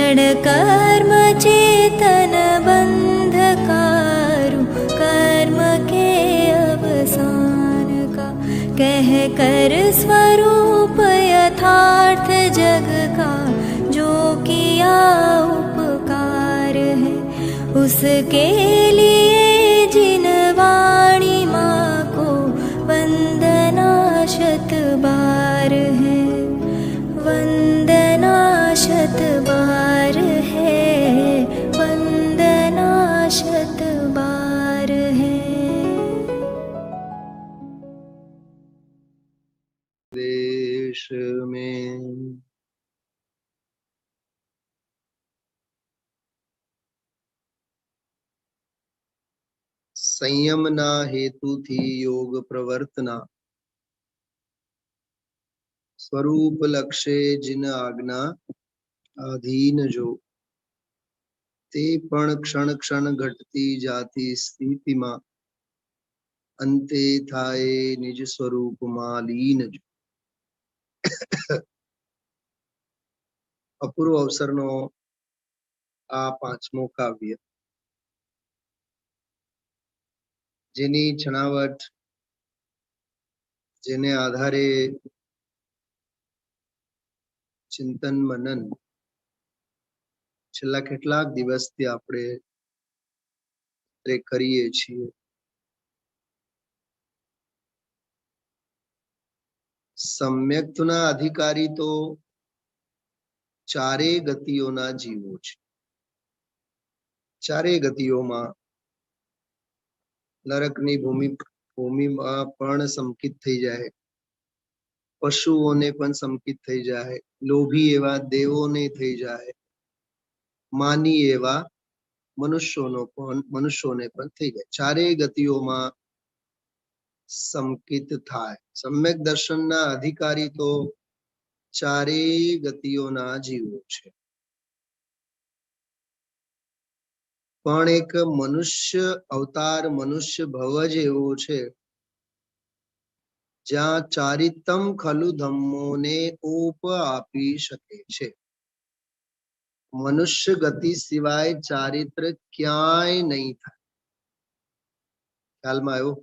क्षण कर्म चेतन बंधकारु कर्म के अवसान का, कह कर स्वरूप यथार्थ जग का जो किया उपकार है, उसके लिए जिन वाणी माँ को वंदना शत बार है, वंदना शत बार है, वंदना शत बार है। देश में संयम ना हेतु थी योग प्रवर्तना, स्वरूप लक्ष्य जिन आज्ञा अधीन जो, ते पण क्षण क्षण घटती जाती स्थिति में अंते थाए निज स्वरूप में लीन जो। अपूर्व अवसर नो आ पांचमो काव्य, जेनी छणावट जेने आधारे चिंतन मनन छेल्ला કેટલાક દિવસથી આપણે કરીએ છીએ। सम्यक्तुना अधिकारी तो चारे गतिओना जीवो छे। चारे गतिओमां नरकनी भूमिमां पण संकित थई जाए, पशुओने पण संकित थई जाए, लोभी एवा देवोने थई जाए, मानी एवा मनुष्योने पण थई जाए। चारे गतिओमां संकित थाय। सम्यक दर्शनना अधिकारी तो चारे गतिओना जीवो छे। पण एक मनुष्य अवतार मनुष्य भव ज एवो छे ज्यां चारितम खलु धम्मोने ओप आपी शके छे। मनुष्य गति सिवाय चारित्र क्यांय नहीं थाय। ख्यालमां आव्युं?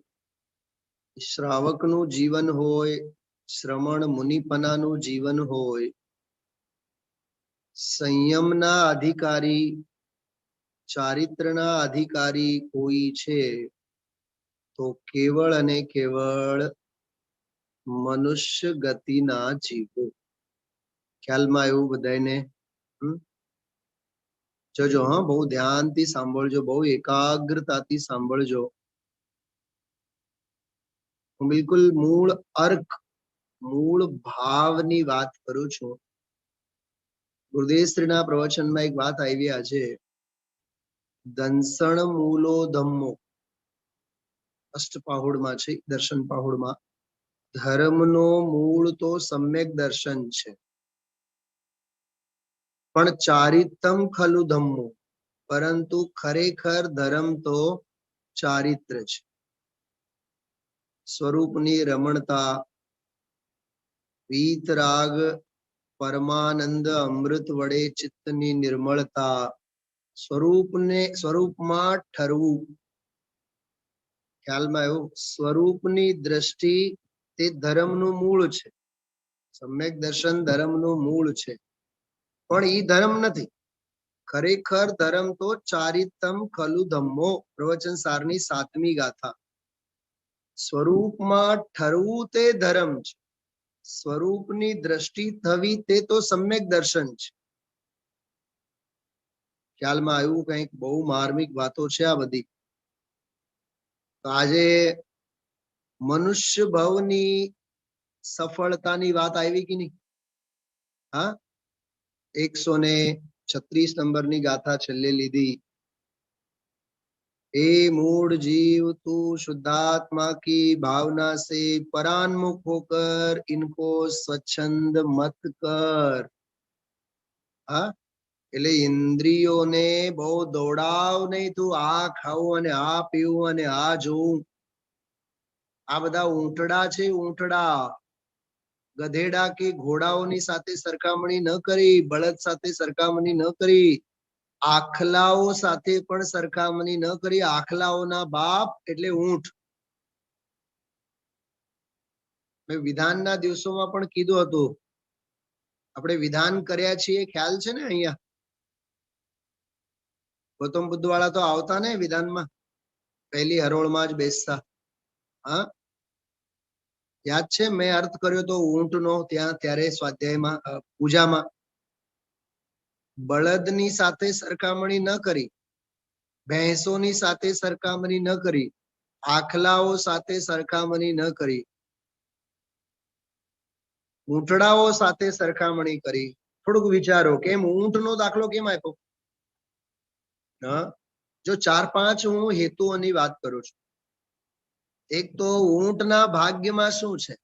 श्रावकनुं जीवन होय, श्रमण मुनिपनानुं जीवन होय, संयमना अधिकारी चारित्रना अधिकारी कोई छे तो केवल अने केवल मनुष्य गति ना जीवो। ख्याल में आव्युं बधाने? जोजो हाँ, बहु ध्यान थी सांभळजो, बहु एकाग्रता थी सांभळजो। हूँ बिल्कुल मूल अर्क मूल भावनी बात करूं छूं। गुरुदेव श्रीना प्रवचन में एक बात आई आज, दंसण मूलो धम्मो अष्टपाहुड़ में छे, दर्शन पाहुड़ में धर्मनो मूल तो सम्यक दर्शन छे, पण चारितम खलु धम्मो, परंतु खरेखर धर्म तो चारित्र छे। स्वरूपनी रमणता, वीतराग, परमानंद अमृत वडे चित्तनी निर्मलता, स्वरूपमां ठरवुं। ख्यालमां आव्युं? स्वरूपनी दृष्टि ते धर्मनुं मूळ छे। सम्यक दर्शन धर्मनुं मूळ छे, पण ई धर्म नथी। खरेखर धर्म तो चारितम खलु धम्मो, प्रवचन सारनी 7મી गाथा। स्वरूपमां ठरवुं ते धर्म छे, स्वरूपनी दृष्टि थवी ते तो सम्यक दर्शन छे। ख्यालमां आव्युं? कंईक बहु मार्मिक वातो छे आ बधी। तो आजे मनुष्य भवनी सफलतानी वात आवी कि नहीं? हाँ, 136 नंबरनी गाथा छेल्ले लीधी। हे मूढ़ जीव, तू शुद्धात्मा की भावना से परान्मुख होकर इनको स्वच्छंद मत कर। हाँ, એટલે ઇન્દ્રિયોને બહુ દોડાવ નહીં, તું આ ખાવું અને આ પીવું અને આ જોવું। આ બધા ઊંટડા છે, ઊંટડા। ગધેડા કે ઘોડાઓની સાથે સરખામણી ન કરી, બળદ સાથે સરખામણી ન કરી, આખલાઓ સાથે પણ સરખામણી ન કરી. આખલાઓના બાપ એટલે ઊંટ. મેં વિધાનના દિવસોમાં પણ કીધું હતું, આપણે વિધાન કર્યા છીએ, ખ્યાલ છે ને? અહીંયા ગૌતમ બુદ્ધ વાળા તો આવતા ને વિધાનમાં, પહેલી હરોળમાં જ બેસતા. હા, યાદ છે? મેં અર્થ કર્યો તો ઊંટનો ત્યાં ત્યારે સ્વાધ્યાયમાં, પૂજામાં. બળદની સાથે સરખામણી ન કરી, ભેંસોની સાથે સરખામણી ન કરી, આખલાઓ સાથે સરખામણી ન કરી, ઊંટડાઓ સાથે સરખામણી કરી. થોડુંક વિચારો, કેમ ઊંટનો દાખલો કેમ આપ્યો? હા, જો 4-5 હું હેતુઓની વાત કરું છું. એક તો ઊંટના ભાગ્યમાં શું છે?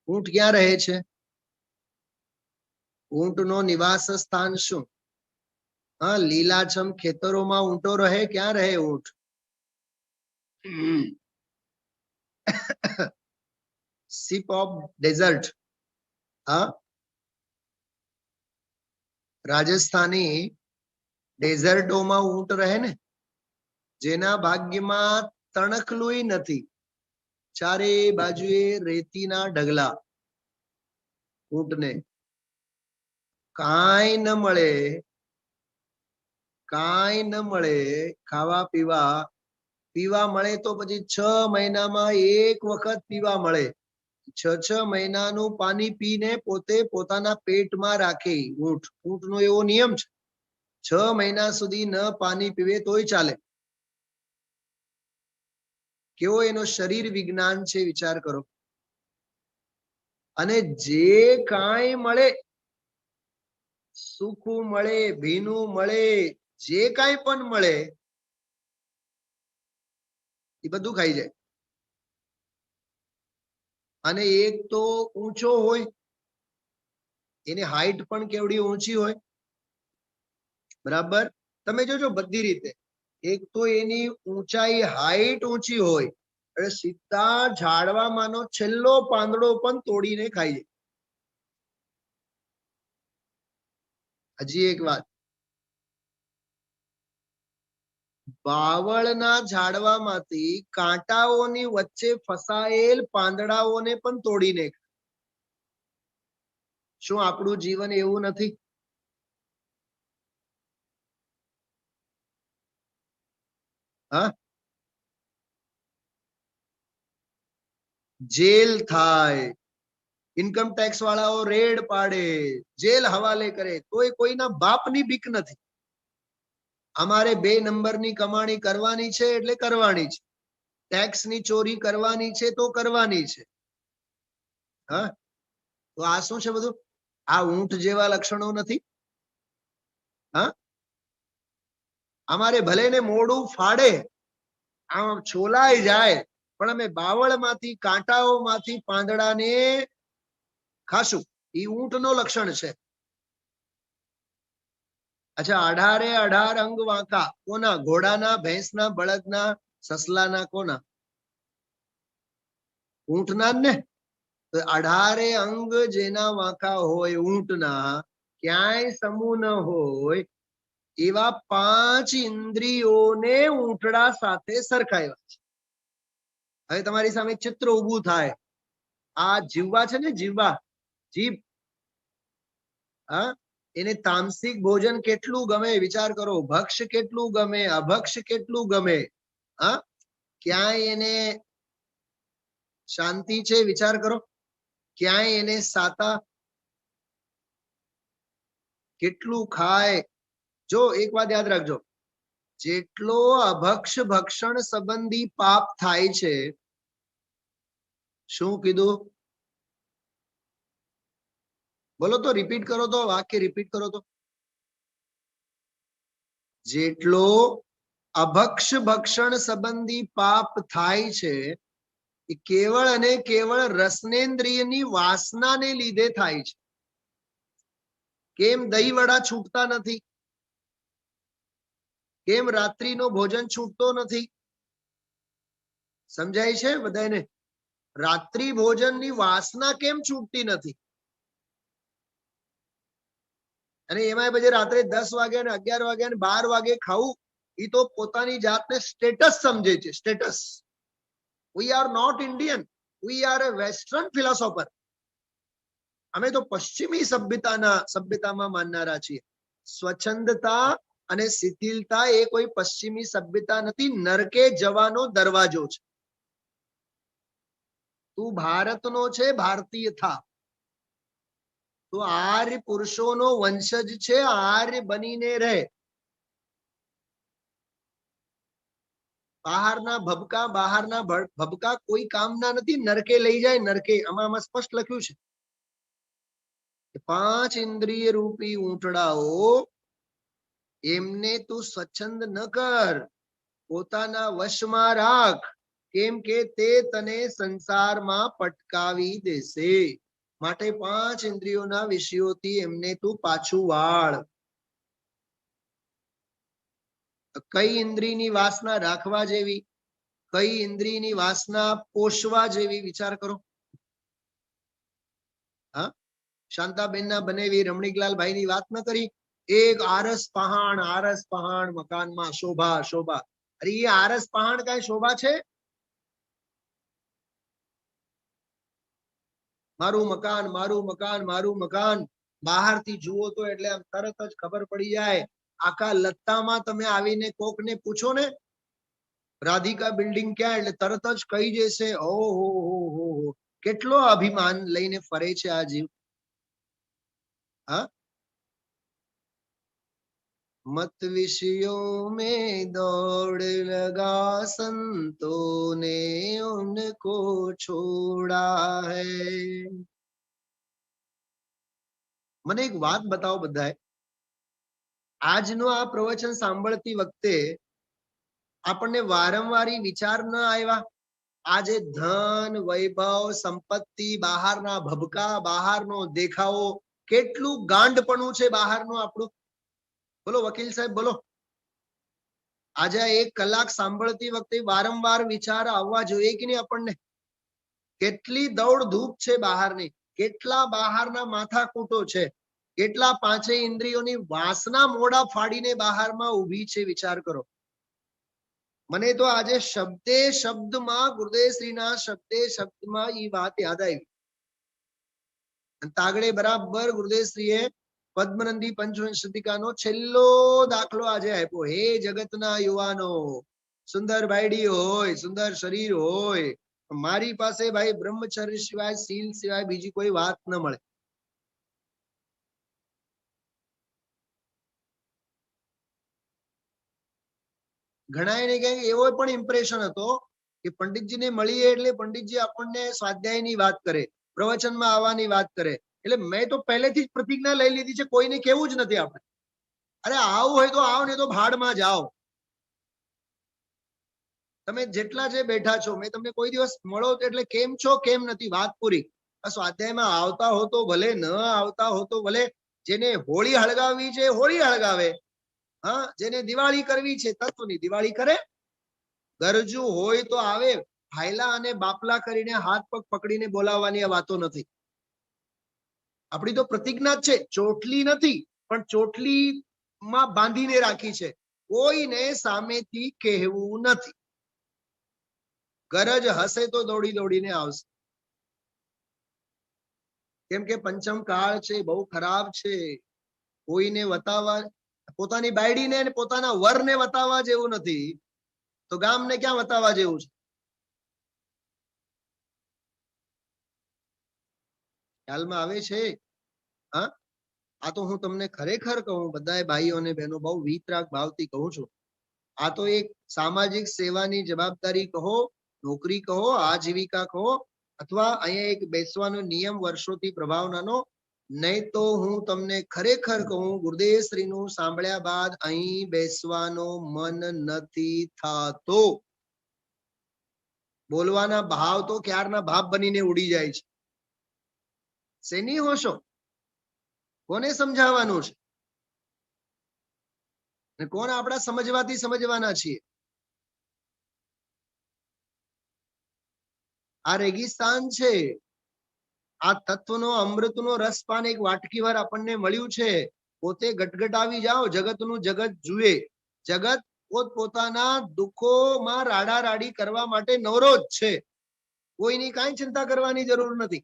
ઊંટ ક્યાં રહે છે? ઊંટનો નિવાસ સ્થાન શું? હા, લીલાછમ ખેતરોમાં ઊંટો રહે. ક્યાં રહે ઊંટ? Ship of desert. હા, રાજસ્થાની ડેઝર્ટોમાં ઊંટ રહે ને, જેના ભાગ્યમાં તણખલું નથી, ચારે બાજુએ રેતીના ઢગલા. ઊંટને કાંઈ ન મળે, કાંઈ ન મળે. ખાવા પીવા મળે તો પછી 6 મહિનામાં એક વખત પીવા મળે. 6 મહિનાનું પાણી પીને પોતે પોતાના પેટમાં રાખે ઊંટ. ઊંટનો એવો નિયમ છે, 6 મહિના સુધી ન પાણી પીવે તોય ચાલે. કેવો એનો શરીર વિજ્ઞાન છે, વિચાર કરો. અને જે કાંઈ મળે, સૂકું મળે, ભીનું મળે, જે કાંઈ પણ મળે એ બધું ખાઈ જાય. અને એક તો ઊંચો હોય, એની હાઈટ પણ કેવડી ઊંચી હોય, બરાબર? તમે જોજો બધી રીતે. એક તો એની ઊંચાઈ, હાઈટ ઊંચી હોય, એટલે સીધા ઝાડવામાંનો છેલ્લો પાંદડો પણ તોડીને ખાઈ જાય. હજી એક વાત, બાવળના ઝાડવામાંથી કાંટાઓની વચ્ચે ફસાયેલ પાંદડાઓને પણ તોડીને ખાય. શું આપણું જીવન એવું નથી? હા, જેલ થાય, ઇન્કમ ટેક્સ વાળાઓ રેડ પાડે, જેલ હવાલે કરે, તોય કોઈના બાપની બીક નથી. અમારે 2 નંબરની કમાણી કરવાની છે એટલે કરવાની છે, ટેક્સની ચોરી કરવાની છે તો કરવાની છે. હા, તો આ શું છે બધું? આ ઊંટ જેવા લક્ષણો નથી? હા, અમારે ભલે ને મોઢું ફાડે, આમ છોલાઈ જાય, પણ અમે બાવળમાંથી, કાંટાઓમાંથી પાંદડાને ખાશું. એ ઊંટનો લક્ષણ છે. અચ્છા, 18 અંગ વાંકા કોના? ઘોડાના, ભેંસના, બળદના, સસલાના? કોના? ઊંટના જ ને. તો 18 અંગ જેના વાંકા હોય ઊંટના, ક્યાંય સમૂહ ન હોય, એવા 5 ઇન્દ્રિયોને ઊંટડા સાથે સરખાવ્યા છે. હવે તમારી સામે ચિત્ર ઊભું થાય. આ જીવવા છે ને, જીવવા, જીભ. હા, એને તામસિક ભોજન કેટલું ગમે વિચાર કરો. ભક્ષ કેટલું ગમે, અભક્ષ કેટલું ગમે. હા, ક્યાંય એને શાંતિ છે વિચાર કરો? ક્યાંય એને સાતા? કેટલું ખાય. જો એક વાત યાદ રાખજો, જેટલો અભક્ષ ભક્ષણ સંબંધી પાપ થાય છે, શું કીધું? બોલો તો, રિપીટ કરો તો, વાક્ય રિપીટ કરો તો. જેટલો અભક્ષ ભક્ષણ સંબંધી પાપ થાય છે, એ કેવળ અને કેવળ રસનેન્દ્રિયની વાસનાને લીધે થાય છે. કેમ દહીં વડા છૂટતા નથી? કેમ રાત્રિનો ભોજન છૂટતો નથી? સમજાય છે બધાને? રાત્રિ ભોજનની વાસના કેમ છૂટતી નથી? અને એમાં પછી રાત્રે 10 વાગે અને 11 વાગે અને 12 વાગે ખાવું, એ તો પોતાની જાતને સ્ટેટસ સમજે છે. Status. We are not Indian, we are a western philosopher. અમે તો પશ્ચિમી સભ્યતામાં માનનારા છીએ. સ્વચ્છંદતા અને શિથિલતા એ કોઈ પશ્ચિમી સભ્યતા નથી, નરકે જવાનો દરવાજો છે. તું ભારતનો છે, ભારતીય થા. તો આર્ય પુરુષોનો વંશજ છે, આર્ય બનીને રહે. બહારના ભબકા કોઈ કામના નથી, નરકે લઈ જાય. નરકે આમાં સ્પષ્ટ લખ્યું છે. 5 ઇન્દ્રિય રૂપી ઊંટડાઓ એમને તું સ્વચ્છંદ ન કર, પોતાના વશમાં રાખ, કેમ કે તે તને સંસારમાં પટકાવી દેશે. માટે 5 ઇન્દ્રિયોના વિષયોથી એમને તું પાછું વાળ. કઈ ઇન્દ્રિયની વાસના રાખવા જેવી, કઈ ઇન્દ્રિયની વાસના પોષવા જેવી, વિચાર કરો. હા, શાંતાબેનના બનેવી રમણીકલાલભાઈ ની વાત ન કરી? એક આરસ પહાણ મકાનમાં શોભા શોભા. અરે એ આરસ પહાણ કઈ શોભા છે? મારું મકાન, મારું મકાન, મારું મકાન. બહારથી જુઓ તો એટલે આમ તરત જ ખબર પડી જાય. આખા લત્તામાં તમે આવીને કોકને પૂછો ને રાધિકા બિલ્ડિંગ ક્યાં, એટલે તરત જ કહી જશે. ઓહો, કેટલો અભિમાન લઈને ફરે છે આ જીવ. હા, मत विषयों में दौड़ लगा, संतों ने उनको छोड़ा है. મને એક વાત બતાવો બધાએ. આજનો આ પ્રવચન સાંભળતી વખતે આપણને વારંવાર વિચાર ન આવ્યા? આજે ધન, વૈભવ, સંપત્તિ, બહારના ભબકા, બહારનો દેખાવો, કેટલું ગાંડપણું છે બહારનું આપણું. બોલો વકીલ સાહેબ, બોલો. આજે 1 કલાક સાંભળતી વખતે વારંવાર વિચાર આવવા જોઈએ કે નહીં આપણને? કેટલી દોડ ધૂપ છે બહારની, કેટલા બહારના માથાકૂટો છે, કેટલા 5 ઇન્દ્રિયોની વાસના મોડા ફાડીને બહારમાં ઊભી છે. વિચાર કરો. મને તો આજે શબ્દે શબ્દમાં ગુરુદેવ શ્રીના શબ્દે શબ્દમાં એ વાત યાદ આવી. તાગડે બરાબર ગુરુદેવ શ્રીએ પદ્મનંદી પંચવંશતિકાનો છેલ્લો દાખલો આજે આપ્યો. હે જગતના યુવાનો, સુંદર બાયડી હોય, સુંદર શરીર હોય, મારી પાસે ભાઈ બ્રહ્મચર્ય સિવાય, શીલ સિવાય બીજી કોઈ વાત ન મળે. ઘણા એને કહે એવો પણ ઇમ્પ્રેશન હતો કે પંડિતજીને મળીએ એટલે પંડિતજી આપણને સ્વાધ્યાયની વાત કરે, પ્રવચનમાં આવવાની વાત કરે. એટલે મેં તો પહેલેથી જ પ્રતિજ્ઞા લઈ લીધી છે, કોઈને કેવું જ નથી આપણે. અરે આવું હોય તો આવો, ને તો ભાડમાં જાઓ. તમે જેટલા જે બેઠા છો, મેં તમને કોઈ દિવસ મળો એટલે કેમ છો, કેમ નથી, વાત પૂરી. સ્વાધ્યાયમાં આવતા હો તો ભલે, ન આવતા હો તો ભલે. જેને હોળી હળગાવવી છે હોળી હળગાવે. હા, જેને દિવાળી કરવી છે તત્વની દિવાળી કરે. ગરજુ હોય તો આવે. ભાઈલા અને બાપલા કરીને હાથ પગ પકડીને બોલાવવાની વાતો નથી. આપણી તો પ્રતિજ્ઞા છે, ચોટલી નથી પણ ચોટલી માં બાંધીને રાખી છે, કોઈને સામેથી કહેવું નથી. ગરજ હશે તો દોડી દોડીને આવશે. કેમ કે પંચમ કાળ છે, બહુ ખરાબ છે. કોઈને વતાવવા, પોતાની બાયડીને અને પોતાના વરને વતાવવા જેવું નથી, તો ગામને ક્યાં વતાવવા જેવું છે? ખ્યાલમાં આવે છે? હા, આ તો હું તમને ખરેખર કહું, બધા ભાઈઓ અને બહેનો, બહુ વીતરાગ ભાવથી કહું છું. આ તો એક સામાજિક સેવાની જવાબદારી કહો, નોકરી કહો, આજીવિકા કહો, અથવા અહીંયા એક બેસવાનો નિયમ વર્ષોથી પ્રભાવનાનો. નહીં તો હું તમને ખરેખર કહું, ગુરુદેવ શ્રીનું સાંભળ્યા બાદ અહીં બેસવાનો મન નથી થતો. બોલવાના ભાવ તો ક્યારના ભાવ બનીને ઉડી જાય છે. શેની હોશો? કોને સમજાવવાનું છે? અને કોણ આપણા સમજવાથી સમજવાના છીએ? આ રેગિસ્તાન છે. આ તત્વનો અમૃતનો રસપાન એક વાટકી વાર આપણને મળ્યું છે. પોતે ગટગટાવી જાઓ, જગતનું જગત જુએ. જગત પોતપોતાના દુઃખોમાં રાડારાડી કરવા માટે નવરો જ છે. કોઈની કાંઈ ચિંતા કરવાની જરૂર નથી.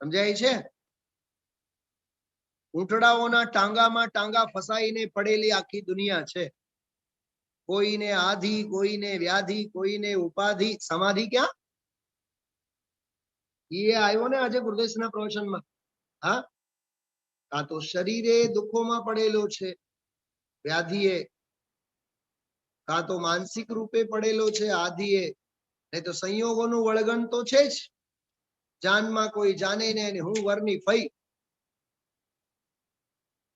સમજાય છે? ઊંટડાઓના ટાંગામાં ટાંગા ફસાઈને પડેલી આખી દુનિયા છે. કોઈને આધિ, કોઈને વ્યાધિ, કોઈને ઉપાધિ. સમાધિ ક્યાં? એ આવ્યો ને આજે ગુરુદેવના પ્રવચનમાં. હા, કાં તો શરીરે દુઃખોમાં પડેલો છે વ્યાધિએ, કાં તો માનસિક રૂપે પડેલો છે આધિએ, નહીં તો સંયોગોનું વળગણ તો છે જ. જાનમાં કોઈ જાને ને હું વરની ફઈ.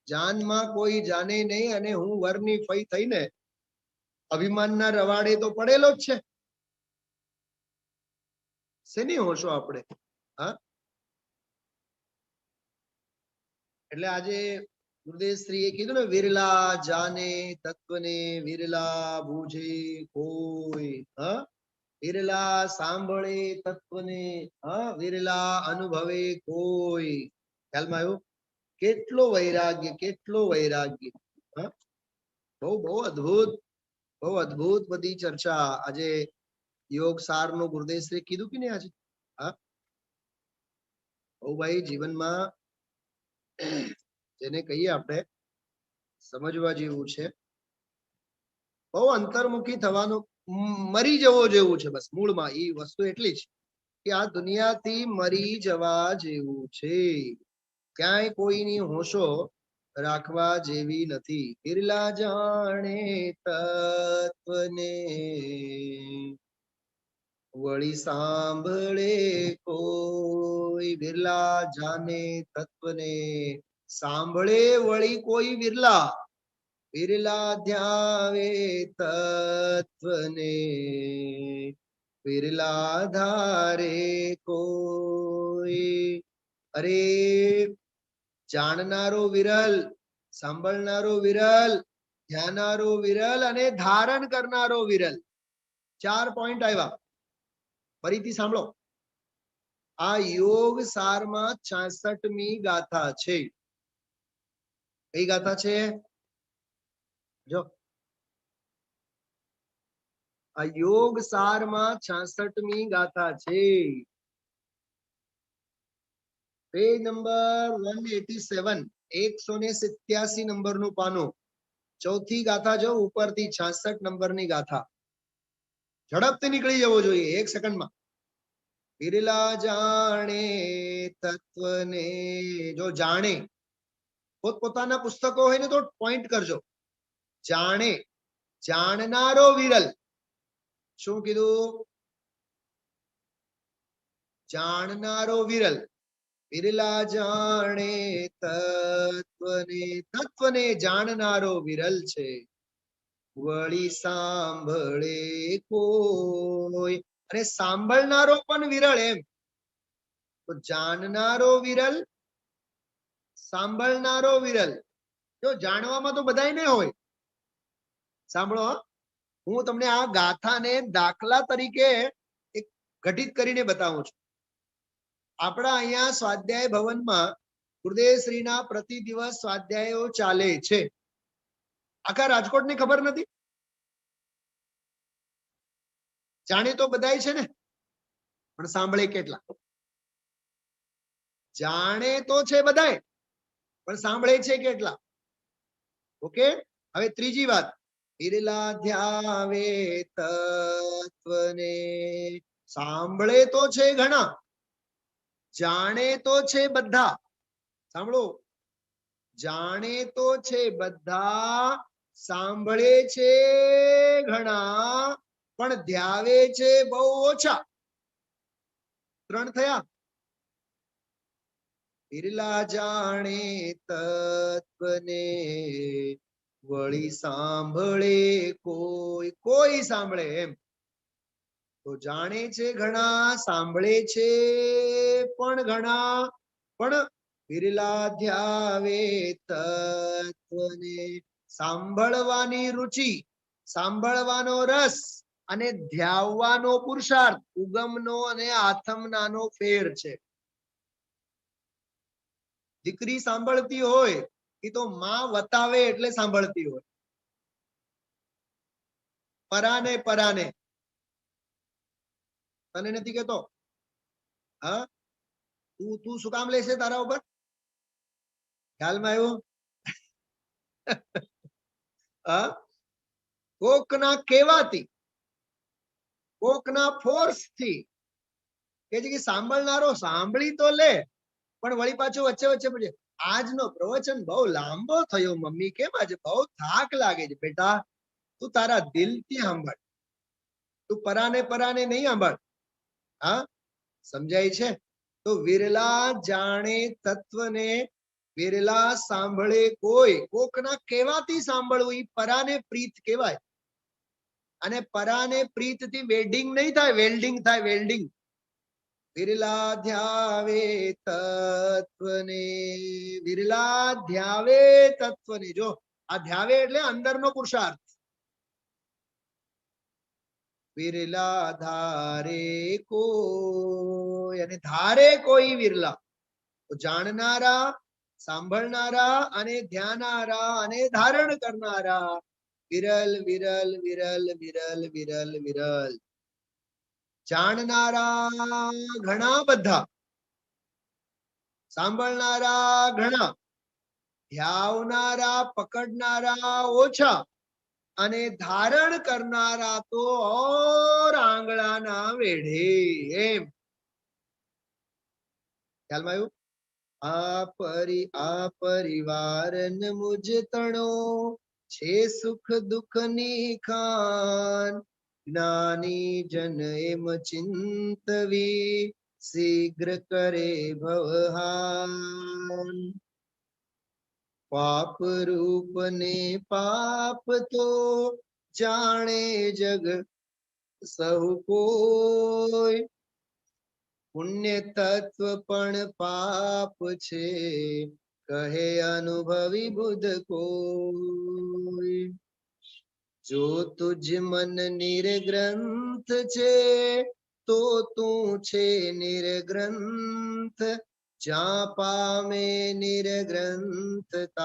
જાનમાં કોઈ જાને નહીં અને હું વરની ફઈ થઈને અભિમાનના રવાડે તો પડેલો જ છે. શેની હોશો આપણે? હા, એટલે આજે ગુરુદેવ શ્રીએ કીધું ને, વિરલા જાને તત્વને વિરલા બૂઝે કોઈ. હા, વિરલા સાંભળે તત્વને, હા, વિરલા અનુભવે કોઈ. ખ્યાલમાં આવ્યું? કેટલો વૈરાગ્ય, કેટલો વૈરાગ્ય. હા, બહુ અદ્ભુત, બહુ અદ્ભુત બધી ચર્ચા આજે યોગ સાર નું ગુરુદેવ શ્રી કીધું કે નહીં આજે. હા, બહુ ભાઈ જીવનમાં જેને કહીએ આપણે સમજવા જેવું છે. બહુ અંતર્મુખી થવાનું, મરી જવો જેવું છે. બસ મૂળમાં એ વસ્તુ એટલી જ કે આ દુનિયાથી મરી જવા જેવું છે. ક્યાંય કોઈની હોશો રાખવા જેવી નથી. બિરલા જાણે તત્વને વળી સાંભળે કોઈ. બિરલા જાને તત્વને સાંભળે વળી કોઈ બિરલા. બિરલા ધ્યાવે તત્વને બિરલા ધારે કોઈ. અરે જાણનારો વિરલ, સાંભળનારો વિરલ, ધ્યાનારો વિરલ અને ધારણ કરનારો વિરલ. 4 પોઈન્ટ આવ્યા. ફરીથી સાંભળો. આ યોગ સારમાં 66મી ગાથા છે. કઈ ગાથા છે? જો આ યોગ સારમાં 66મી ગાથા છે. પેજ નંબર 187, 187 નંબરનું પાનું. ચોથી ગાથા જો ઉપરથી 66 નંબરની ગાથા. ઝડપથી નીકળી જવો જોઈએ 1 સેકન્ડમાં. બિરલા જાણે તત્વને. જો જાણે, પોતપોતાના પુસ્તકો હોય ને તો પોઈન્ટ કરજો. જાણે, જાણનારો વિરલ. શું કીધું? જાણનારો વિરલ. બિરલા જાણે તત્વને, તત્વને જાણનારો વિરલ છે. વળી સાંભળે કોઈ, અને સાંભળનારો પણ વિરળ. એમ તો જાણનારો વિરલ, સાંભળનારો વિરલ. જો જાણવામાં તો બધાય ને હોય. સાંભળો, હું તમને આ ગાથાને દાખલા તરીકે એક ઘટિત કરીને બતાવું છું. આપણા અહીંયા સ્વાધ્યાય ભવનમાં ગુરુદેવ શ્રીના પ્રતિ દિવસ સ્વાધ્યાયો ચાલે છે. આખા રાજકોટની ખબર નથી. જાણે તો બધાય છે ને, પણ સાંભળે કેટલા? જાણે તો છે બધાય, પણ સાંભળે છે કેટલા? ઓકે, હવે ત્રીજી વાત. બિરલા ધ્યાવે તત્વને. સાંભળે તો છે ઘણા, જાણે તો છે બધા. સાંભળો, જાણે તો છે બધા, સાંભળે છે ઘણા, પણ ધ્યાવે છે બહુ ઓછા. 3 થયા. બિરલા જાણે તત્વને વળી સાંભળે કોઈ. કોઈ સાંભળે એમ તો જાણે છે ઘણા, સાંભળે છે પણ ઘણા, પણ બિરલા ધ્યાવે તત્વને. સાંભળવાની રુચિ, સાંભળવાનો રસ અને ધ્યાવવાનો પુરુષાર્થ ઉગમનો અને આથમનાનો ફેર છે. દીકરી સાંભળતી હોય એ તો માં વતાવે એટલે સાંભળતી હોય. પરાને પરાને તને નથી કેતો? હા, તું શું કામ લેશે તારા ઉપર? ખ્યાલમાં આવ્યું? હા, કોકના કહેવાથી, કોકના ફોર્સ થી કે છે કે સાંભળનારો સાંભળી તો લે, પણ વળી પાછું વચ્ચે વચ્ચે પડે આજનો પ્રવચન બહુ લાંબો થયો મમ્મી, કેમ આજે બહુ થાક લાગે છે? બેટા તું તારા દિલથી સાંભળ, તું પરાને પરાને નહીં સાંભળ. હા, સમજાય છે? તો વિરલા જાણે તત્વને, વિરલા સાંભળે કોઈ, કોકના કહેવાથી સાંભળવું એ પરાને પ્રીત કહેવાય. અને પરાને પ્રીત થી વેલ્ડિંગ નહીં થાય, વેલ્ડિંગ થાય, વેલ્ડિંગ. વિરલા ધ્યાવે તત્વને, વિરલા ધ્યાવે તત્વને. જો આ ધ્યાવે એટલે અંદરનો પુરુષાર્થ. વિરલા ધારે કોઈ, અને ધારે કોઈ વિરલા. તો જાણનારા, સાંભળનારા અને ધ્યાનારા અને ધારણ કરનારા વિરલ વિરલ વિરલ વિરલ વિરલ વિરલ. જાણનારા ઘણા બધા, સાંભળનારા ઘણા, ધ્યાવનારા પકડનારા ઓછા, અને ધારણ કરનારા તો ઓર આંગળાના વેઢે. એમ ખ્યાલમાં આવ્યું? આ પરિવાર મુજ તણો છે સુખ દુઃખ ની ખાન, જ્ઞાની જન એમ ચિંતવી શીઘ્ર કરે ભવહાન. પાપ રૂપ ને પાપ તો જાણે જગ સહુ કોઈ, પુણ્ય તત્વ પણ પાપ છે કહે અનુભવી બુદ્ધ કોઈ. જો તુજ મન નિર્ગ્રંથ છે તો તું છે નિર્ગ્રંથ, જ્યાં પામે નિર્ગ્રંથતા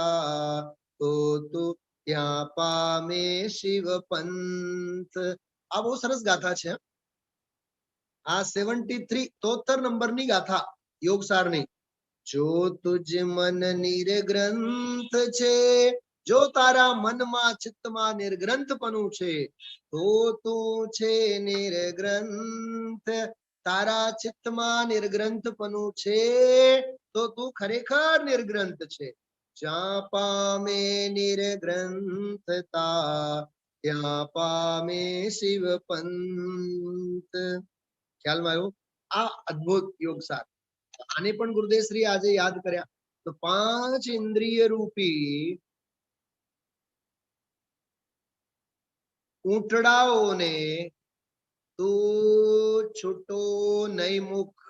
તો તું ત્યાં પામે શિવ પંથ. આ બહુ સરસ ગાથા છે. આ 73 નંબરની ગાથા યોગસારની. જો તુજ મન નિર્ગ્રંથ છે, જો તારા મનમાં ચિત્તમાં નિર્ગ્રંથપણું છે તો તું છે નિર્ગ્રંથ. તારા ચિત્તમાં નિર્ગ્રંથપણું છે તો તું ખરેખર નિર્ગ્રંથ છે. જ્યાં પામે નિર્ગ્રંથતા ત્યાં પામે શિવ પંથ. ખ્યાલમાં આવ્યું? આ અદ્ભુત યોગસાર. આને પણ ગુરુદેવ શ્રી આજે યાદ કર્યા. તો 5 ઇન્દ્રિય રૂપી ઊંટડાઓને તું છૂટો નહીં મુખ.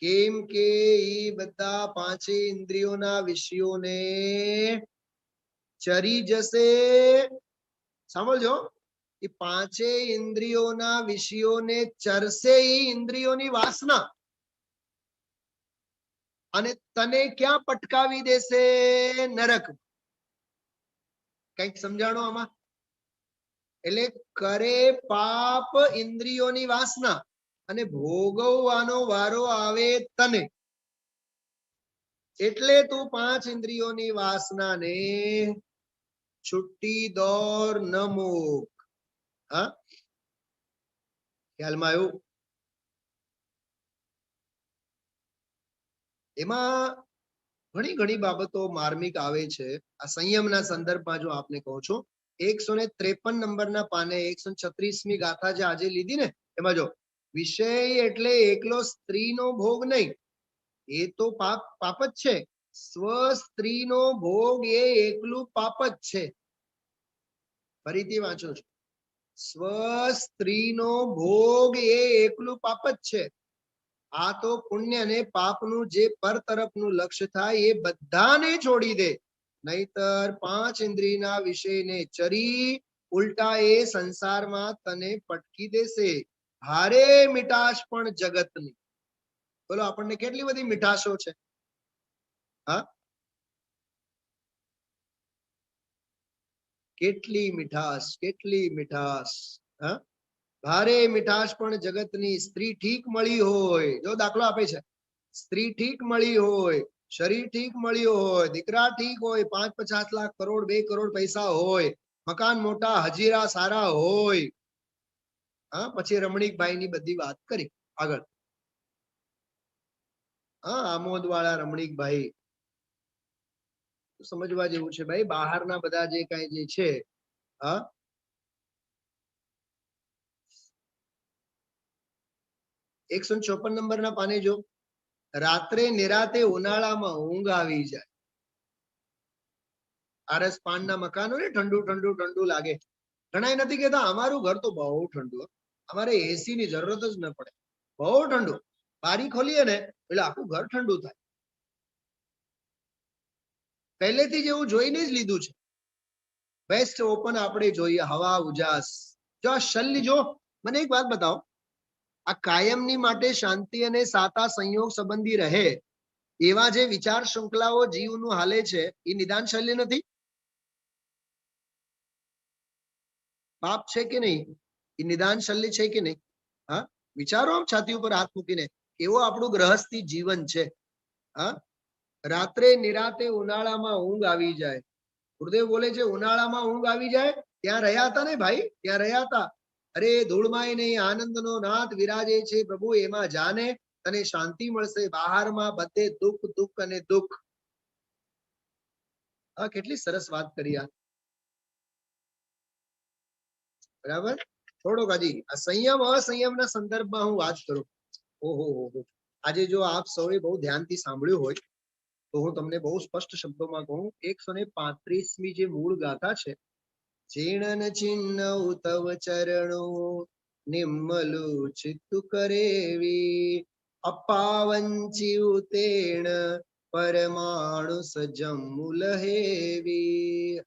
કેમ કે એ બધા 5 ઇન્દ્રિયોના વિષયોને ચરી જશે. સાંભળજો, એ 5 ઇન્દ્રિયોના વિષયોને ચરશે એ ઇન્દ્રિયોની વાસના, અને તને ક્યાં પટકાવી દેશે? નરક. કઈક સમજાણો આમાં? એટલે કરે પાપ ઇન્દ્રિયોની વાસના અને ભોગવવાનો વારો આવે તને. એટલે તું 5 ઇન્દ્રિયોની વાસનાને છુટ્ટી દોર ન મૂક. હા, ખ્યાલમાં આવ્યું? એમાં ઘણી બાબતો માર્મિક આવે છે. આ સંયમના સંદર્ભમાં જો આપને કહું છું, 153 નંબરના પાને 136મી ગાથા જે આજે લીધી ને, એમાં જો વિષય એટલે એકલો સ્ત્રીનો ભોગ નહીં, એ તો પાપ જ છે. સ્વ સ્ત્રીનો ભોગ એ એકલું પાપ જ છે. ફરીથી વાંચો છું, સ્વ સ્ત્રીનો ભોગ એ એકલું પાપ જ છે. આ તો પુણ્ય અને પાપનું જે પર તરફનું લક્ષ્ય થાય એ બધાને છોડી દે, નહીતર 5 ઇન્દ્રિયના વિષયને ચરી ઉલટા એ સંસારમાં તને પટકી દેશે. ભારે મીઠાશ પણ જગતની. બોલો આપણને કેટલી બધી મીઠાશો છે. હા, કેટલી મીઠાશ, કેટલી મીઠાશ. હા, ભારે મીઠાશ પણ જગતની સ્ત્રી ઠીક મળી હોય, જો દાખલો આપે છે, સ્ત્રી ઠીક મળી હોય, શરીર ઠીક મળ્યું હોય, દીકરા ઠીક હોય, 5-50 લાખ કરોડ 2 કરોડ પૈસા હોય, મકાન મોટા, હજીરા સારા હોય. હા, પછી રમણીકભાઈ ની બધી વાત કરી આગળ. હા, આમોદ વાળા રમણીકભાઈ સમજવા જેવું છે ભાઈ. બહારના બધા જે કઈ જે છે, હા, 154 નંબરના પાને જો, રાત્રે નિરાતે ઉનાળામાં ઊંઘ આવી જાય. આરસ પાનના મકાનો ને ઠંડુ ઠંડુ ઠંડુ લાગે. ઘણા નથી કહેતા અમારું ઘર તો બહુ ઠંડુ, અમારે એસી ની જરૂરત જ ન પડે, બહુ ઠંડુ. બારી ખોલીએ ને એટલે આખું ઘર ઠંડુ થાય. પહેલેથી જ એવું જોઈને જ લીધું છે. બેસ્ટ ઓપન આપણે જોઈએ, હવા ઉજાસ. જો આ શલ્ય જો, મને એક વાત બતાવો, આ કાયમની માટે શાંતિ અને સાતા સંયોગ સંબંધી રહે એવા જે વિચાર શૃંખલાઓ જીવનું હાલે છે, એ નિદાન શલ્ય નથી? પાપ છે કે નહીં? એ નિદાન શલ્ય છે કે નહીં? હા, વિચારો આમ છાતી ઉપર હાથ મૂકીને, કેવો આપણું ગ્રહસ્થી જીવન છે. હા, રાત્રે નિરાતે ઉનાળામાં ઊંઘ આવી જાય. ગુરુદેવ બોલે છે ઉનાળામાં ઊંઘ આવી જાય. ત્યાં રહ્યા હતા ને ભાઈ, ત્યાં રહ્યા હતા. અરે ધૂળમાય નહીં, આનંદનો નાથ વિરાજે છે પ્રભુ, એમાં જાને તને શાંતિ મળશે. બહારમાં બધે દુઃખ દુઃખ અને દુઃખ. હા, કેટલી સરસ વાત કરી આ. બરાબર. થોડોક હજી આ સંયમ અસંયમના સંદર્ભમાં હું વાત કરું. ઓહો, આજે જો આપ સૌએ બહુ ધ્યાનથી સાંભળ્યું હોય તો હું તમને બહુ સ્પષ્ટ શબ્દોમાં કહું. 135મી જે મૂળ ગાથા છે, ચીણન ચિહ્ન ઉતવ ચરણો નિમ્મલુ ચિત્તુ કરેવી, અપાવંચી ઉતેણ પરમાણુ સજમ્મુ લહેવી.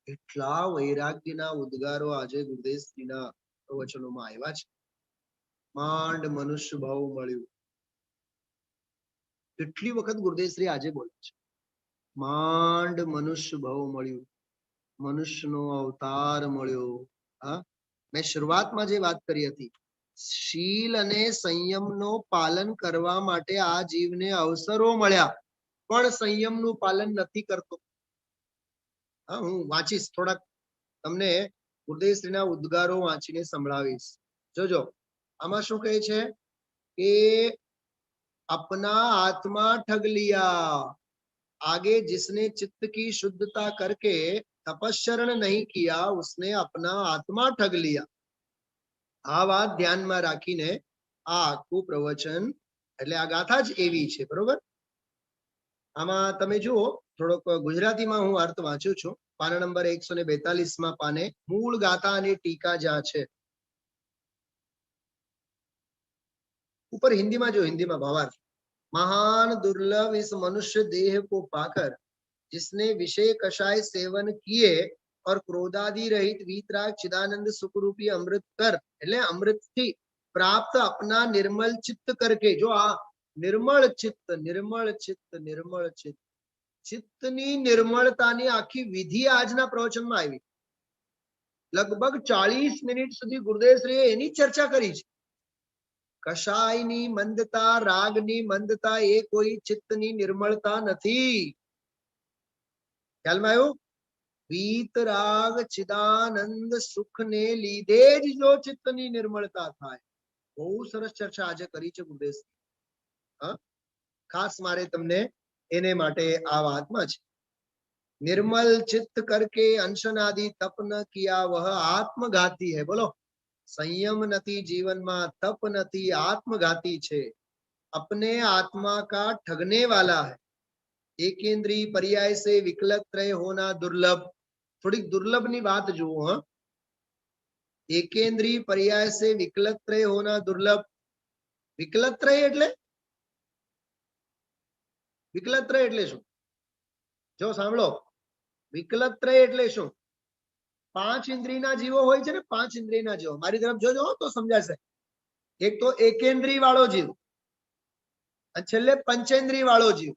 એટલા વૈરાગ્યના ઉદ્ગારો આજે ગુરુદેવશ્રીના પ્રવચનોમાં આવ્યા છે. માંડ મનુષ્ય ભાવ મળ્યું. કેટલી વખત ગુરુદેવશ્રી આજે બોલે છે, માંડ મનુષ્ય ભાવ મળ્યું, મનુષ્યનો અવતાર મળ્યો. હા, મેં શરૂઆતમાં જે વાત કરી હતી, શીલ અને સંયમનો પાલન કરવા માટે આ જીવને અવસરો મળ્યા, પણ સંયમનું પાલન નથી કરતો. હા, હું વાંચીશ થોડાક તમને ગુરુદેવશ્રીના ઉદ્ગારો વાંચીને સંભળાવીશ. જોજો આમાં શું કહે છે કે अपना आत्मा ठग लिया, आगे जिसने चित्त की शुद्धता करके तपस्चरण नहीं किया उसने अपना आत्मा ठग लिया. આ વાત ધ્યાનમાં રાખીને આ આખું પ્રવચન, એટલે આ ગાથા જ એવી છે. બરોબર. આમાં તમે જુઓ, થોડોક ગુજરાતીમાં હું અર્થ વાંચું છું. પાના નંબર 142માં પાને મૂળ ગાથા અને ટીકા જ્યાં છે, ઉપર हिंदीમાં जो हिंदीમાં भावार्थ, महान दुर्लभ इस मनुष्य देह को पाकर जिसने विषय कषाय सेवन किए और क्रोधादि रहित वीतराग चिदानंद सुख रूपी अमृत कर, એટલે અમૃત થી પ્રાપ્ત अपना निर्मल चित्त करके, जो આ નિર્મળ ચિત્ત, નિર્મળ ચિત્ત, નિર્મળ ચિત્ત, ચિત્તની નિર્મળતાની આખી વિધિ આજના પ્રવચનમાં આવી. લગભગ 40 મિનિટ સુધી ગુરુદેવશ્રીએ એની ચર્ચા કરી છે. કશાયની મંદતા, રાગની મંદતા એ કોઈ ચિત્તની નિર્મળતા નથી. ખ્યાલમાં આવ્યું? વીતરાગ ચિદાનંદ સુખને લીધે જ જો ચિત્તની નિર્મળતા થાય. બહુ સરસ ચર્ચા આજે કરી છે ગુરુદેવ. ખાસ મારે તમને એને માટે આ વાતમાં છે, निर्मल चित्त करके अंशनादि तप न किया वह आत्मघाती है. बोलो, संयम नती जीवन में, तप नती, आत्मघाती छे, अपने आत्मा का ठगने वाला है. एकेंद्रीय पर्याय से विकलत्रय होना दुर्लभ. थोड़ी दुर्लभ ની વાત જુઓ. हाँ, एकेंद्रीय पर्याय से विकलत्रय होना दुर्लभ. विकलत्रय એટલે વિકલત્રય એટલે શું? જો સાંભળો, વિકલત્રય એટલે શું? 5 ઇન્દ્રિયના જીવો હોય છે ને, 5 ઇન્દ્રિયના જીવો. મારી તરફ જોજો તો સમજાશે. એક તો એકેન્દ્રિય વાળો જીવ, અને છેલ્લે પંચેન્દ્રિય વાળો જીવ.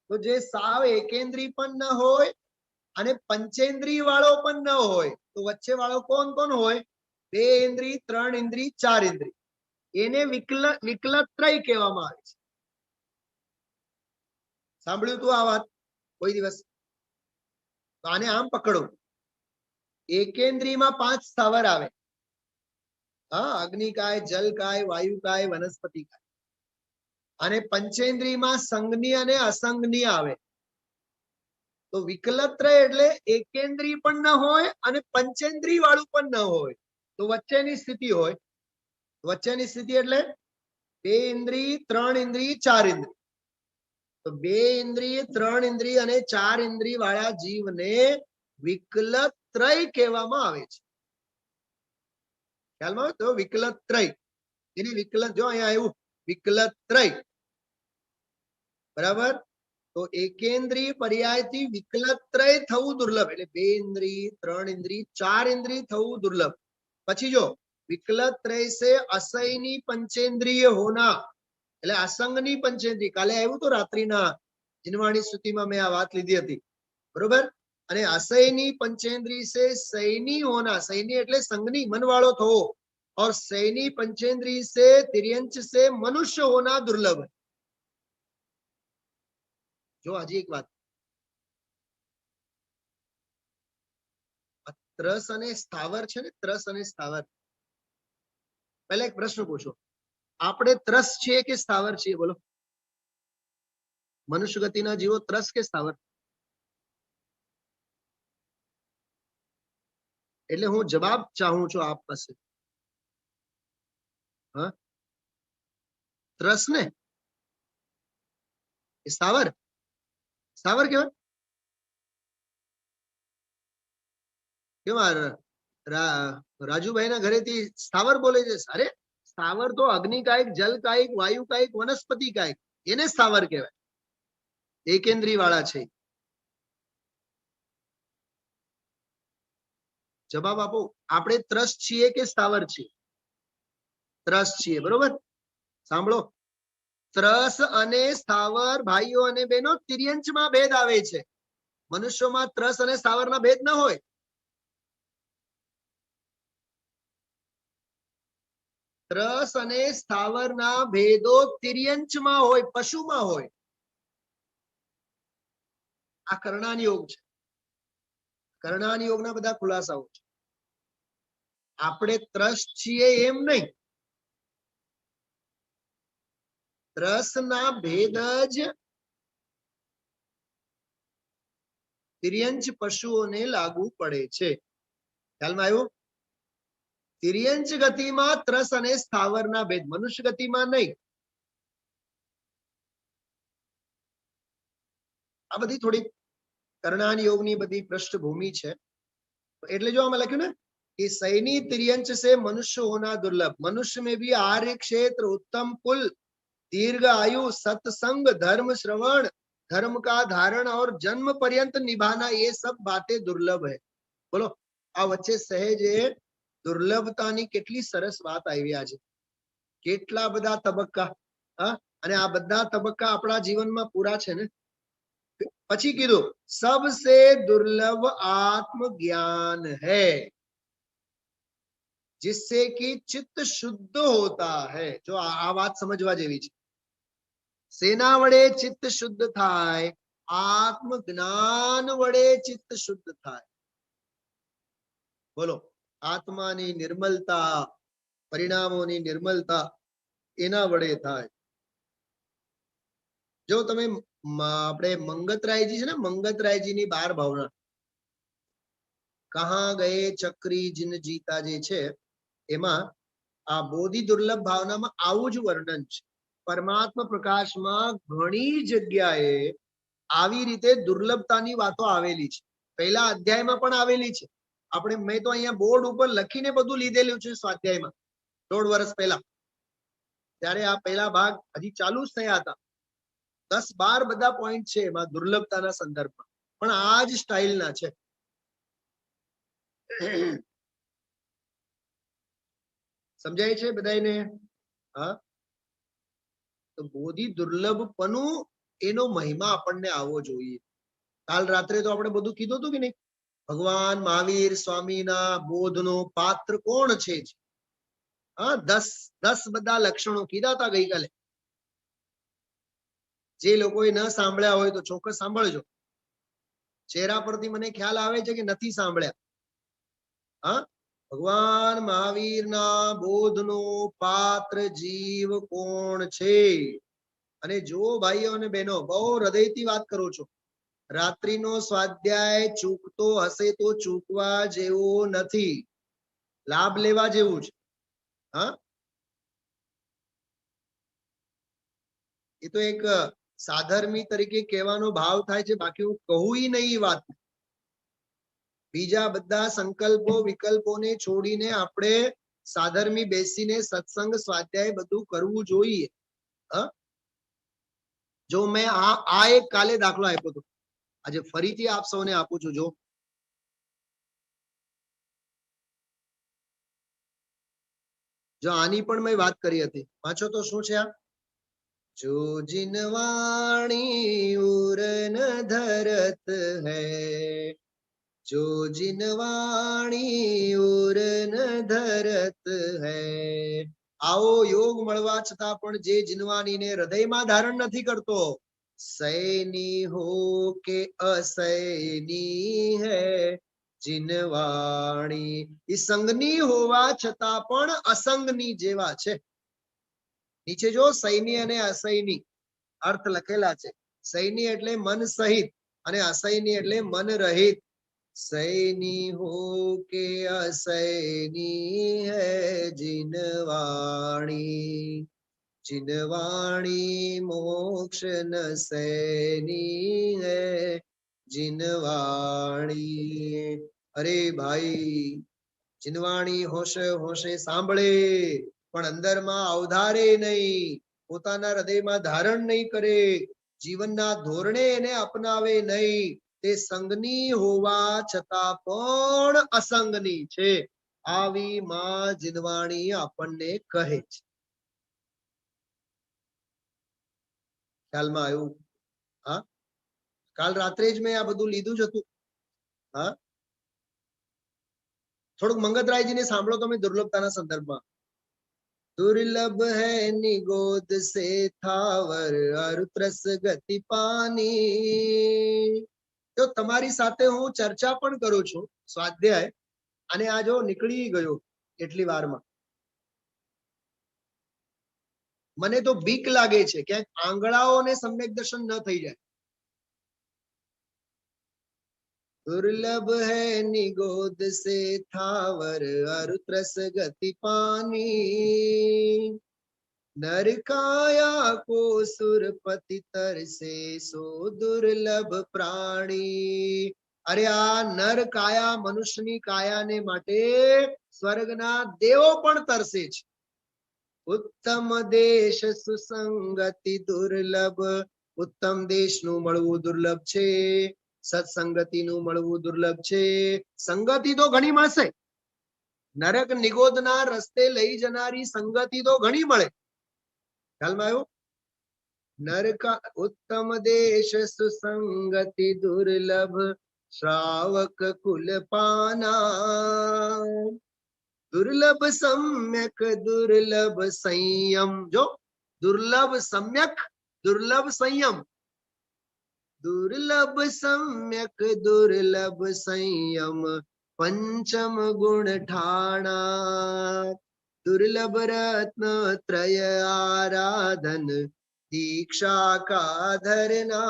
તો જે સાવ એકેન્દ્રી પણ ન હોય અને પંચેન્દ્રિય વાળો પણ ન હોય, તો વચ્ચે વાળો કોણ કોણ હોય? 2 ઇન્દ્રિય, 3 ઇન્દ્રિય, 4 ઇન્દ્રિય. એને વિકલત્રય કહેવામાં આવે છે. સાંભળ્યું તું આ વાત કોઈ દિવસ? તો આને આમ પકડો. એકેન્દ્રિયમાં 5 સ્થાવર આવે. હા, અગ્નિકાય, જલકાય, વાયુકાય, વનસ્પતિકાય. અને પંચેન્દ્રિયમાં સંજ્ઞી અને અસંજ્ઞી આવે. તો વિકલત્રય એટલે એકેન્દ્રિય પણ ન હોય અને પંચેન્દ્રિય વાળું પણ ન હોય, તો વચ્ચેની સ્થિતિ હોય. વચ્ચેની સ્થિતિ એટલે 2 ઇન્દ્રિય, 3 ઇન્દ્રિય, 4 ઇન્દ્રિય. તો 2 ઇન્દ્રિય, 3 ઇન્દ્રિય અને 4 ઇન્દ્રિય વાળા જીવને વિકલત્રય કહેવામાં આવે છે. ખ્યાલમાં આવે? તો વિકલત્રય, એની વિકલત જો અહીંયા આવ્યું વિકલત્રય, બરાબર. તો એકેન્દ્રિય પર્યાયથી વિકલત્રય થવું દુર્લભ, એટલે 2 ઇન્દ્રિય, 3 ઇન્દ્રિય, 4 ઇન્દ્રિય થવું દુર્લભ. પછી જો વિકલત્રય से असंगनी पंचेंद्रिय होना, એટલે અસંગની પંચેન્દ્રિય. કાલે આવ્યું તો રાત્રિના જીનવાણી સ્તુતિમાં મેં આ વાત લીધી હતી, બરોબર. અને असंगनी पंचेंद्रिय से सैनी होना, सैनी એટલે સંગની, મનવાળો થવો, और सैनी पंचेंद्रिय से तिर्यंच से मनुष्य होना दुर्लभ. જો આજે એક વાત, ત્રસ અને સ્થાવર છે ને, ત્રસ અને સ્થાવર. પહેલા એક પ્રશ્ન પૂછો, આપણે ત્રસ છીએ કે સ્થાવર છીએ? બોલો. મનુષ્ય ગતિના જીવો ત્રસ કે સ્થાવર? એટલે હું જવાબ ચાહું છું આપ પાસે. હા, ત્રસ ને સ્થાવર? સ્થાવર કેવાય? કેવા રાજુભાઈ ના ઘરેથી સ્થાવર બોલે છે? અરે સ્થાવર તો અગ્નિકાયક, જલકાયક, વાયુકાયક, વનસ્પતિકાયક, એને સ્થાવર કહેવાય. એકેન્દ્રિય વાળા છે. જવાબ આપો, આપણે ત્રસ છીએ કે સ્થાવર છીએ? ત્રસ છીએ, બરોબર. સાંભળો, ત્રસ અને સ્થાવર ભાઈઓ અને બહેનો તિર્યંચમાં ભેદ આવે છે. મનુષ્યોમાં ત્રસ અને સ્થાવરના ભેદ ન હોય. ત્રસ અને સ્થાવરના ભેદો તિર્યંચમાં હોય, પશુમાં હોય. આ કર્ણાન યોગ છે. કર્ણાન યોગના બધા ખુલાસાઓ છે. આપણે ત્રસ છીએ એમ નહીં. ત્રસના ભેદ જ તિર્યંચ પશુઓને લાગુ પડે છે. ખ્યાલમાં આવ્યું? તિર્યંચ ગતિમાં ત્રસ અને સ્થાવરના ભેદ, મનુષ્ય ગતિમાં નહીં. આ બધી થોડી કર્ણાન યોગની બધી પૃષ્ઠભૂમિ છે. એટલે જો આમાં લખ્યું ને कि सैनी तिर्यंच से मनुष्य होना दुर्लभ, मनुष्य में भी आर्य क्षेत्र, उत्तम कुल, दीर्घ आयु, सत्संग, धर्म श्रवण, धर्म का धारण और जन्म पर्यंत निभाना, ये सब बातें दुर्लभ है. बोलो, આ વચ્ચે સહેજે દુર્લભતાની કેટલી સરસ વાત આવી આજે. કેટલા બધા તબક્કા, હા, અને આ બધા તબક્કા આપણા જીવનમાં પૂરા છે ને. પછી કીધું सबसे दुर्लभ आत्म ज्ञान है जिससे कि चित्त शुद्ध होता है. जो આ વાત સમજવા જેવી છે. સેના વડે ચિત્ત શુદ્ધ થાય? આત્મ જ્ઞાન વડે ચિત્ત શુદ્ધ થાય. બોલો, આત્માની નિર્મલતા, પરિણામોની નિર્મલતા એના વડે થાય. જો તમે આપણે મંગતરાયજી છે ને, મંગતરાયજીની 12 ભાવના, કહા ગયે ચક્રી જીન જીતા જે છે, એમાં આ બોધિ દુર્લભ ભાવનામાં આવું જ વર્ણન છે. પરમાત્મા પ્રકાશમાં ઘણી જગ્યાએ આવી રીતે દુર્લભતાની વાતો આવેલી છે. પહેલા અધ્યાયમાં પણ આવેલી છે. આપણે મેં તો અહીંયા બોર્ડ ઉપર લખીને બધું લીધેલું છે સ્વાધ્યાયમાં 1.5 વર્ષ પહેલા. ત્યારે આ પહેલા ભાગ હજી ચાલુ જ થયા હતા. 10-12 બધા પોઈન્ટ છે એમાં દુર્લભતાના સંદર્ભમાં, પણ આ જ સ્ટાઇલના છે. સમજાય છે બધાને? હા, તો બોધિ દુર્લભપણું એનો મહિમા આપણને આવવો જોઈએ. કાલ રાત્રે તો આપણે બધું કીધું હતું કે નહીં? ભગવાન મહાવીર સ્વામીના બોધનો પાત્ર કોણ છે? હા, 10 બધા લક્ષણો કીધા હતા ગઈકાલે. જે લોકોએ ન સાંભળ્યા હોય તો ચોક્કસ સાંભળજો. ચહેરા પરથી મને ખ્યાલ આવે છે કે નથી સાંભળ્યા. હા, ભગવાન મહાવીરના બોધનો પાત્ર જીવ કોણ છે? અને જો ભાઈઓ અને બહેનો, બહુ હૃદયથી વાત કરું છું, રાત્રિનો સ્વાધ્યાય ચૂકતો હશે તો ચૂકવા જેવો નથી, લાભ લેવા જેવું છે. હા, એ તો એક સાધર્મી તરીકે કહેવાનો ભાવ થાય છે, બાકી હું કહું નહીં વાત. બીજા બધા સંકલ્પો વિકલ્પોને છોડીને આપણે સાધર્મી બેસીને સત્સંગ સ્વાધ્યાય બધું કરવું જોઈએ. જો મેં આ એક કાલે દાખલો આપ્યો હતો, આજે ફરીથી આપ સૌને આપું છું. જો આની પણ મેં વાત કરી હતી, વાંચો તો શું છે આ? जो जिनवाणी उर न धरत है, जो जिनवाणी उर न धरत है. આવો યોગ મળવા છતાં પણ જે જીનવાણીને હૃદયમાં ધારણ નથી કરતો, સૈની હો કે અસૈની હૈ જીનવાણી, એ સંગની હોવા છતાં પણ અસંગની જેવા છે. નીચે જો સૈની અને અસૈની અર્થ લખેલા છે. સૈની એટલે મન સહિત અને અસૈની એટલે મન રહિત. સૈની હો કે અસૈની હૈ જીનવાણી, જીનવાણી મોક્ષ ન સૈની હૈ જીનવાણી. અરે ભાઈ, જીનવાણી હોશે હોશે સાંભળે પણ અંદરમાં અવધારે નહીં, પોતાના હૃદયમાં ધારણ નહીં કરે, જીવનના ધોરણે એને અપનાવે નહીં, તે સંગની હોવા છતાં પણ અસંગની છે. આવી માં જીનવાણી આપણને કહે છે. ખ્યાલમાં આવ્યું? હા, કાલ રાત્રે જ મેં આ બધું લીધું જ હતું. હા, થોડુંક મંગતરાયજીને સાંભળો તમે દુર્લભતાના સંદર્ભમાં. दुर्लभ है निगोद से थावर अरुत्रस गति पानी. તો તમારી સાથે હું ચર્ચા પણ કરું છું સ્વાધ્યાય, અને આ જો નીકળી ગયો એટલી વારમાં. મને તો બીક લાગે છે કે આંગળાઓને સમ્યક દર્શન ન થઈ જાય. दुर्लभ है निगोद से थावर अरुत्रस गति पानी, नरकाया को सुरपति तरसे सो दुर्लभ प्राणी. અરે આ નર કાયા, મનુષ્યની કાયાને માટે સ્વર્ગના દેવો પણ તરસે છે. ઉત્તમ દેશ સુસંગતિ દુર્લભ, ઉત્તમ દેશનું મળવું દુર્લભ છે, સત્સંગતિનું મળવું દુર્લભ છે. સંગતિ તો ઘણી મળશે, નરક નિગોદના રસ્તે લઈ જનારી સંગતિ તો ઘણી મળે. ખ્યાલમાં આવ્યું? નરકા ઉત્તમ દેશ સુસંગતિ દુર્લભ, શ્રાવક કુલ પાના. દુર્લભ સમ્યક દુર્લભ સંયમ. જો દુર્લભ સમ્યક, દુર્લભ સંયમ. दुर्लभ सम्यक दुर्लभ संयम पंचम गुण ठाणा. दुर्लभ रत्न त्रय आराधन दीक्षा का धरना.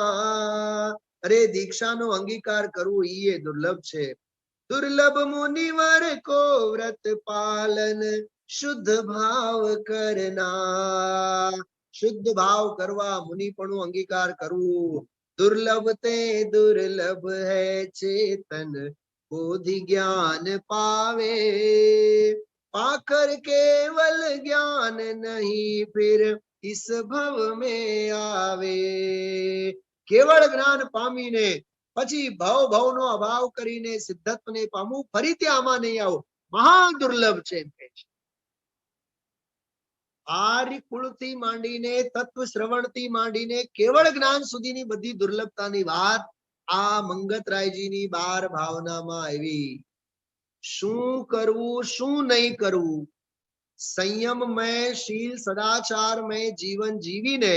अरे दीक्षाનો અંગીકાર કરવો એ દુર્લભ છે. दुर्लभ मुनिवर को व्रत पालन शुद्ध भाव करना. શુદ્ધ ભાવ કરવા, મુનિપણું અંગીકાર કરવું. दुर्लभ ते दुर्लभ है चेतन बोधि ज्ञान पावे, पाकर केवल ज्ञान नहीं फिर इस भव में आवे. કેવળ જ્ઞાન પામીને પછી ભવનો અભાવ કરીને સિદ્ધત્વને પામવું, ફરીથી આમાં નહીં આવો, મહા દુર્લભ છે એમ કહે છે. આર્ય કુળથી માંડીને તત્વ શ્રવણથી માંડીને કેવળ જ્ઞાન સુધીની બધી દુર્લભતાની વાત આ મંગતરાયજીની 12 ભાવનામાં આવી. શું કરવું શું નહીં કરવું, સંયમમય શીલ સદાચારમય જીવન જીવીને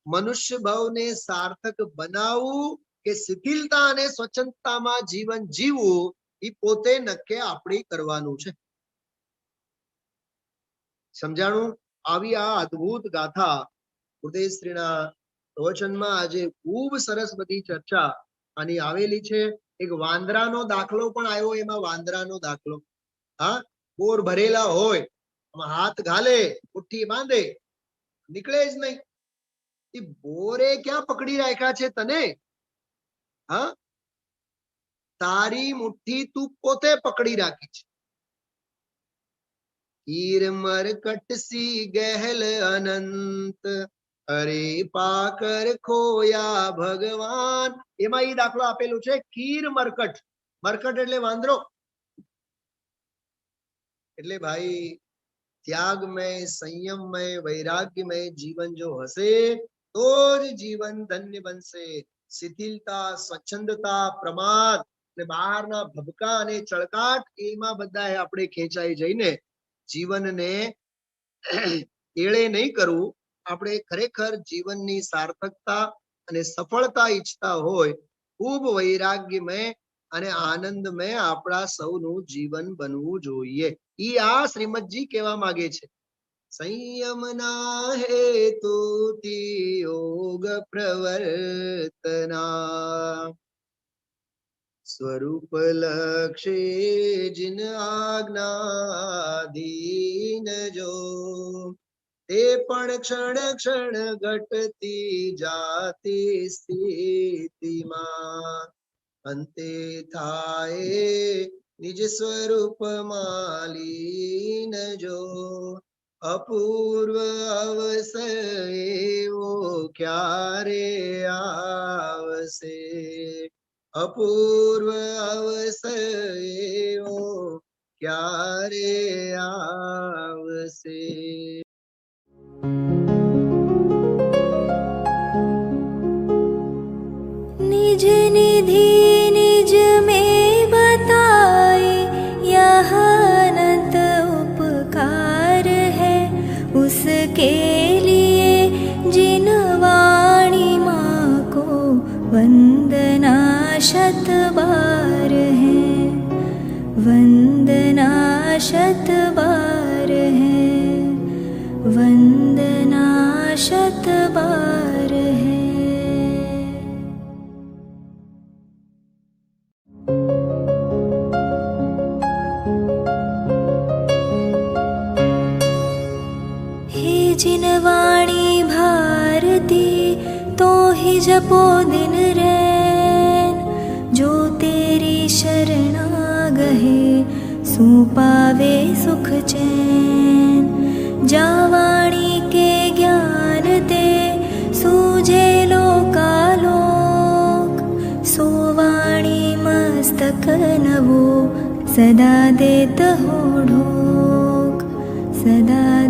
મનુષ્ય ભાવને સાર્થક બનાવવું કે શિથિલતા અને સ્વચ્છતામાં જીવન જીવવું એ પોતે નક્કી આપણે કરવાનું છે. સમજાણું? આવી આ અદ્ભુત ગાથા ઉદયશ્રીના પ્રવચનમાં આજે ખૂબ સરસ બધી ચર્ચા આની આવેલી છે. એક વાંદરાનો દાખલો પણ આવ્યો, એમાં વાંદરાનો દાખલો, હા, બોર ભરેલા હોય, હાથ ઘાલે, મુઠ્ઠી બાંધે, નીકળે જ નહીં. એ બોરે ક્યાં પકડી રાખ્યા છે તને? હા, તારી મુઠ્ઠી તું પોતે પકડી રાખી છે. હીર મરકટ સી ગહેલ અનંત, અરે પાકર ખોયા ભગવાન. એમાં એ દાખલો આપેલું છે, કીર મરકટ. મરકટ એટલે વાંદરો. એટલે ભાઈ ત્યાગમય, સંયમમય, વૈરાગ્યમય જીવન જો હશે તો જ જીવન ધન્ય બનશે. શિથિલતા, સ્વચ્છંદતા, પ્રમાદ અને બહારના ભબકા અને ચળકાટ એમાં બધા આપણે ખેંચાઈ જઈને જીવનને એળે નહીં કરવું. આપણે ખરેખર જીવનની સાર્થકતા અને સફળતા ઈચ્છતા હોય, ખૂબ વૈરાગ્યમય અને આનંદમય આપણા સૌનું જીવન બનવું જોઈએ. ઈ આ શ્રીમદજી કહેવા માંગે છે. સંયમના હેતુથી યોગ પ્રવર્તના, સ્વરૂપ લક્ષે જિન આજ્ઞાધીન જો, તે પણ ક્ષણ ક્ષણ ઘટતી જાતી સ્થિતિમાં, અંતે થાય નિજ સ્વરૂપમાં લીન જો. અપૂર્વ અવસર એવો ક્યારે આવશે, અપૂર્વ અવસર એવો ક્યારે આવશે. निज निधि निज में बताए, यह अनंत उपकार है उसके लिए जिन वाणी माँ को वंदना शत बार है, वंदना शत बार है, वंदना शत बार है. जिन वाणी भारती तो ही जपो दिन रैन, जो तेरी शरणा गहे सो पावे सुख चैन. जा वाणी के ज्ञान ते सूझे लोकालोक, सो वाणी मस्तक नवो सदा देत हो ढोक, सदा